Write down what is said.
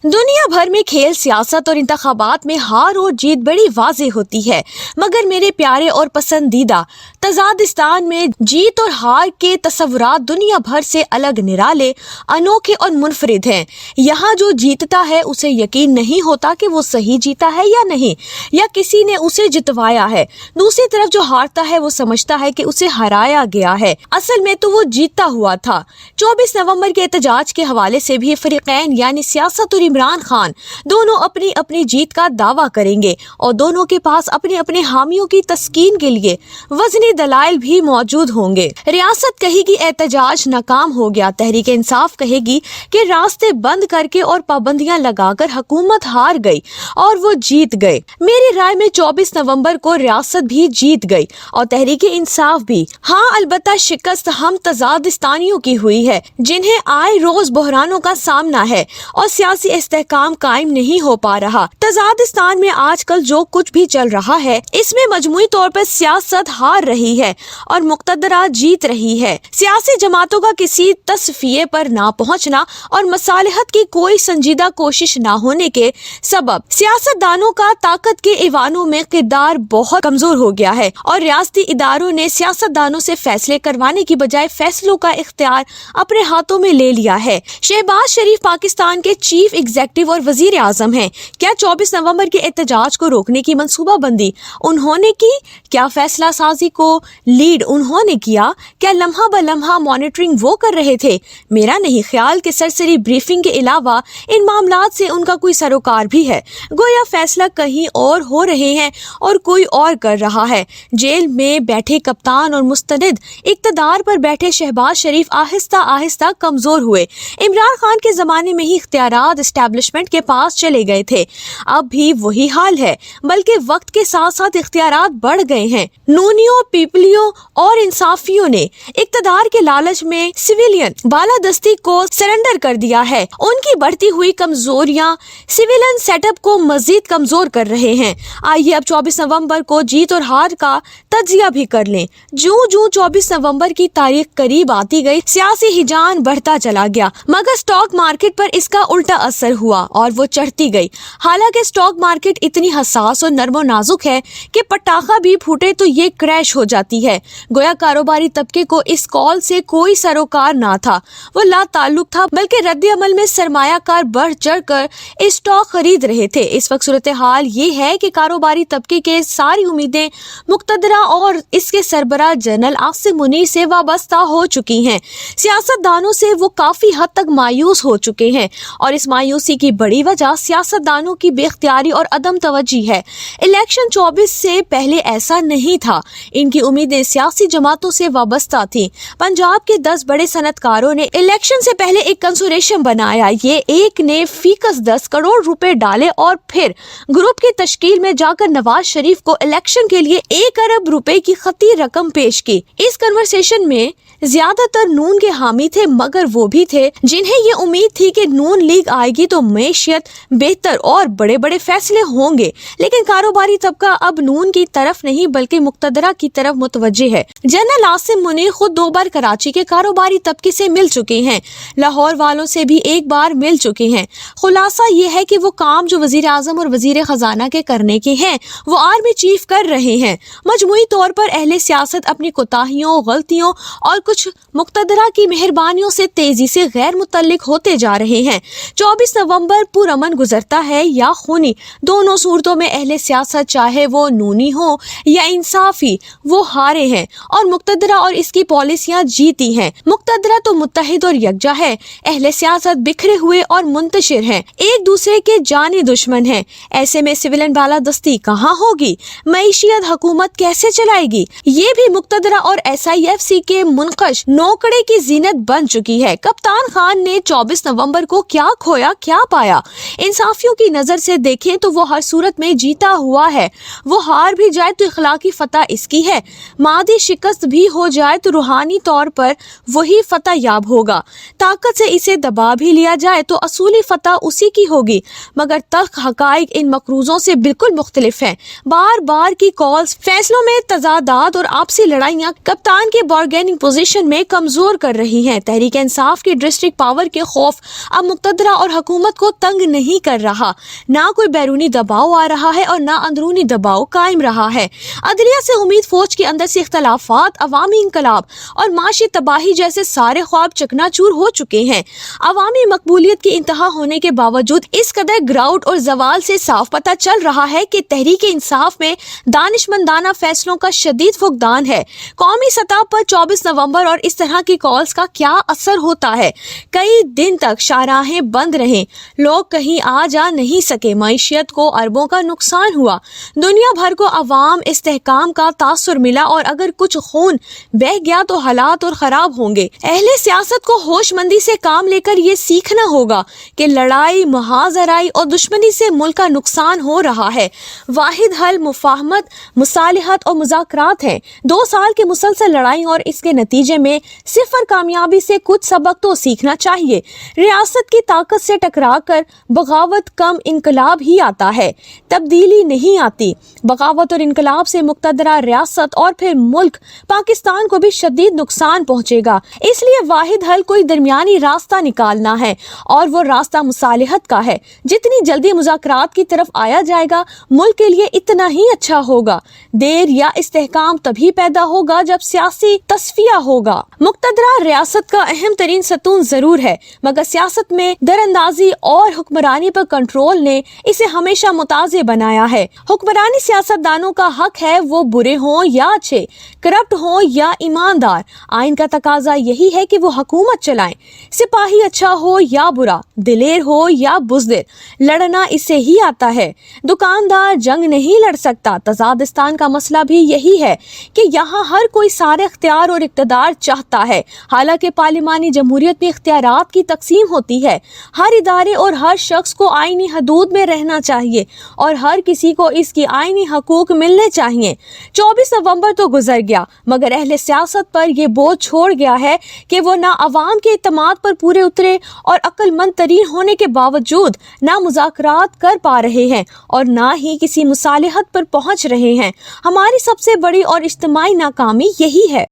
दुनिया भर में खेल, सियासत और इंतखाबात में हार और जीत बड़ी वाज़ेह होती है, मगर मेरे प्यारे और पसंदीदा तजादिस्तान में जीत और हार के तस्वुरात दुनिया भर से अलग, निराले, अनोखे और मुनफरिद हैं। यहाँ जो जीतता है उसे यकीन नहीं होता कि वो सही जीता है या नहीं, या किसी ने उसे जितवाया है। दूसरी तरफ जो हारता है वो समझता है कि उसे हराया गया है, असल में तो वो जीता हुआ था। 24 नवंबर के एहतजाज के हवाले से भी फरीकैन यानी सियासत और इमरान खान दोनों अपनी अपनी जीत का दावा करेंगे और दोनों के पास अपने अपने हामियों की तस्कीन के लिए वजनी दलाइल भी मौजूद होंगे। रियासत कहेगी एहतजाज नाकाम हो गया, तहरीक इंसाफ कहेगी कि रास्ते बंद करके और पाबंदियां लगाकर हुकूमत हार गई और वो जीत गए। मेरी राय में 24 नवंबर को रियासत भी जीत गई और तहरीक इंसाफ भी। हाँ, अलबत्ता शिकस्त हम तजादिस्तानियों की हुई है, जिन्हें आए रोज बहरानों का सामना है और सियासी इस्तेहकाम कायम नहीं हो पा रहा। तजादिस्तान में आजकल जो कुछ भी चल रहा है, इसमें मजमूई तौर पर सियासत हार रही है और मुक्तदरा जीत रही है। सियासी जमातों का किसी तस्फिये पर ना पहुंचना और मसालिहत की कोई संजीदा कोशिश ना होने के सबब सियासतदानों का ताकत के ईवानों में किरदार बहुत कमजोर हो गया है और रियासती इदारों ने सियासतदानों से फैसले करवाने की बजाय फैसलों का इख्तियार अपने हाथों में ले लिया है। शहबाज शरीफ पाकिस्तान के चीफ एग्जीक्यूटिव और वजीर आजम हैं। क्या 24 नवंबर के एहतजाज को रोकने की मंसूबाबंदी उन्होंने की? क्या फैसला साजी को लीड उन्होंने किया? क्या लम्हा ब लम्हा मॉनिटरिंग वो कर रहे थे? मेरा नहीं ख्याल कि सरसरी ब्रीफिंग के अलावा इन मामलात से उनका कोई सरोकार भी है। गोया फैसला कहीं और हो रहे हैं और कोई और कर रहा है। जेल में बैठे कप्तान और मुस्तनिद इक्तदार पर बैठे शहबाज शरीफ आहिस्ता आहिस्ता कमजोर हुए। इमरान खान के जमाने में ही इख्तियारात एस्टेब्लिशमेंट के पास चले गए थे, अब भी वही हाल है, बल्कि वक्त के साथ साथ इख्तियारात बढ़ गए हैं। नूनियों, पीपलियों और इंसाफियों ने इक्तदार के लालच में सिविलियन बालादस्ती को सरेंडर कर दिया है। उनकी बढ़ती हुई कमजोरियां सिविलियन सेटअप को मजीद कमजोर कर रहे हैं। आइए अब 24 नवंबर को जीत और हार का तजिया भी कर लें। जूं 24 नवंबर की तारीख करीब आती गई, सियासी हिजान बढ़ता चला गया, मगर स्टॉक मार्केट पर इसका उल्टा असर हुआ और वो चढ़ती गई। हालांकि स्टॉक मार्केट इतनी हसास और नर्मो नाजुक है कि पटाखा भी फूटे तो ये क्रैश हो जाती है। गोया कारोबारी तबके को इस कॉल से कोई सरोकार ना था, वो ला ताल्लुक था, बल्कि रद्द अमल में सरमायाकार बढ़ चढ़ कर स्टॉक खरीद रहे थे। इस वक्त सूरत हाल ये है कि कारोबारी तबके के सारी उम्मीदें मुक्तदरा और इसके सरबराह जनरल आसिम मुनीर से वाबस्ता हो चुकी हैं। सियासतदानों से वो काफी हद तक मायूस हो चुके हैं और इस मायूसी की बड़ी वजह सियासतदानों की बेख्तियारी और अदम तवज्जी है। इलेक्शन 24 से पहले ऐसा नहीं था। इनकी उम्मीदें सियासी जमातों से वाबस्ता थी। पंजाब के 10 बड़े सनतकारों ने इलेक्शन से पहले एक कंसोरेशन बनाया। ये एक ने फीकस 10 करोड़ रुपए डाले और फिर ग्रुप की तश्कील में जाकर नवाज शरीफ को इलेक्शन के लिए 1 अरब रुपए की खती रकम पेश की। इस कन्वर्सेशन में ज्यादातर नून के हामी थे, मगर वो भी थे जिन्हें ये उम्मीद थी कि नून लीग आएगी तो मईशियत बेहतर और बड़े बड़े फैसले होंगे। लेकिन कारोबारी तबका अब नून की तरफ नहीं बल्कि मुक्तदरा की तरफ मुतवज्जे है। जनरल आसिम मुनीर खुद 2 बार कराची के कारोबारी तबके से मिल चुके हैं, लाहौर वालों से भी 1 बार मिल चुके हैं। खुलासा ये है कि वो काम जो वजीर आजम और वजीर खजाना के करने के हैं वो आर्मी चीफ कर रहे हैं। मजमूई तौर पर अहले सियासत अपनी कोताहियों, गलतियों और कुछ मुक्तदरा की मेहरबानियों से तेजी से गैर मुतल्लिक होते जा रहे हैं। 24 नवंबर पुरअमन गुजरता है या खूनी, दोनों सूरतों में अहले सियासत चाहे वो नूनी हो या इंसाफी, वो हारे हैं और मुक्तदरा और इसकी पॉलिसियां जीती हैं। मुक्तदरा तो मुत्तहिद और यकजा है, अहले सियासत बिखरे हुए और मुंतशिर हैं, एक दूसरे के जानी दुश्मन हैं। ऐसे में सिविलियन बालादस्ती कहाँ होगी? मईशियत हुकूमत कैसे चलाएगी? ये भी मुक्तदरा और SIFC के मुनकश नौकड़े की जीनत बन चुकी है। कप्तान खान ने 24 नवंबर को क्या खोया, क्या पाया? इंसाफियों की नजर से देखें तो वो हर सूरत में जीता हुआ है। वो हार भी जाए तो इखलाकी फतह इसकी है, मादी शिकस्त भी हो जाए तो रूहानी तौर पर वही फतह याब होगा। ताकत से इसे दबा भी लिया जाए तो असूली फतह उसी की होगी। मगर तल्ख हकाइक इन मकरूजों से बिल्कुल मुख्तलिफ है। बार बार की कॉल्स, फैसलों में तजादात और आपसी लड़ाइयाँ कप्तान के बार्गेनिंग पोजीशन اپوزیشن میں کمزور کر رہی ہیں۔ تحریک انصاف کی ڈسٹرکٹ پاور کے خوف اب مقتدرہ اور حکومت کو تنگ نہیں کر رہا، نہ کوئی بیرونی دباؤ آ رہا ہے اور نہ اندرونی دباؤ قائم رہا ہے۔ عدلیہ سے امید، فوج کے اندر سے اختلافات، عوامی انقلاب اور معاشی تباہی جیسے سارے خواب چکنا چور ہو چکے ہیں۔ عوامی مقبولیت کی انتہا ہونے کے باوجود اس قدر گراؤٹ اور زوال سے صاف پتہ چل رہا ہے کہ تحریک انصاف میں دانشمندانہ فیصلوں کا شدید فقدان ہے۔ قومی سطح پر 24 نومبر اور اس طرح کی کالز کا کیا اثر ہوتا ہے؟ کئی دن تک شاہراہیں بند رہیں، لوگ کہیں آ جا نہیں سکے، معیشت کو اربوں کا نقصان ہوا، دنیا بھر کو عوام استحکام کا تاثر ملا، اور اگر کچھ خون بہہ گیا تو حالات اور خراب ہوں گے۔ اہل سیاست کو ہوش مندی سے کام لے کر یہ سیکھنا ہوگا کہ لڑائی، محاذ آرائی اور دشمنی سے ملک کا نقصان ہو رہا ہے۔ واحد حل مفاہمت، مصالحت اور مذاکرات ہیں۔ 2 سال کی مسلسل لڑائی اور اس کے نتیجے میں صفر کامیابی سے کچھ سبق تو سیکھنا چاہیے۔ ریاست کی طاقت سے ٹکرا کر بغاوت کم انقلاب ہی آتا ہے، تبدیلی نہیں آتی۔ بغاوت اور انقلاب سے مقتدرہ ریاست اور پھر ملک پاکستان کو بھی شدید نقصان پہنچے گا۔ اس لیے واحد حل کوئی درمیانی راستہ نکالنا ہے، اور وہ راستہ مصالحت کا ہے۔ جتنی جلدی مذاکرات کی طرف آیا جائے گا، ملک کے لیے اتنا ہی اچھا ہوگا۔ دیر یا استحکام تبھی پیدا ہوگا جب سیاسی تصفیہ ہوگا۔ مقتدرہ ریاست کا اہم ترین ستون ضرور ہے، مگر سیاست میں دراندازی اور حکمرانی پر کنٹرول نے اسے ہمیشہ متازی بنایا ہے۔ حکمرانی سیاست دانوں کا حق ہے، وہ برے ہوں یا اچھے، کرپٹ ہوں یا ایماندار۔ آئین کا تقاضا یہی ہے کہ وہ حکومت چلائیں، سپاہی اچھا ہو یا برا، دلیر ہو یا بزدل، لڑنا اسے ہی آتا ہے۔ دکاندار جنگ نہیں لڑ سکتا۔ تزادستان کا مسئلہ بھی یہی ہے کہ یہاں ہر کوئی سارے اختیار اور اقتدار چاہتا ہے، حالانکہ پارلیمانی جمہوریت میں اختیارات کی تقسیم ہوتی ہے۔ ہر ادارے اور ہر شخص کو آئینی حدود میں رہنا چاہیے اور ہر کسی کو اس کی آئینی حقوق ملنے چاہیے۔ 24 نومبر تو گزر گیا، مگر اہل سیاست پر یہ بوجھ چھوڑ گیا ہے کہ وہ نہ عوام کے اعتماد پر پورے اترے اور عقل مند ترین ہونے کے باوجود نہ مذاکرات کر پا رہے ہیں اور نہ ہی کسی مصالحت پر پہنچ رہے ہیں۔ ہماری سب سے بڑی اور اجتماعی ناکامی یہی ہے۔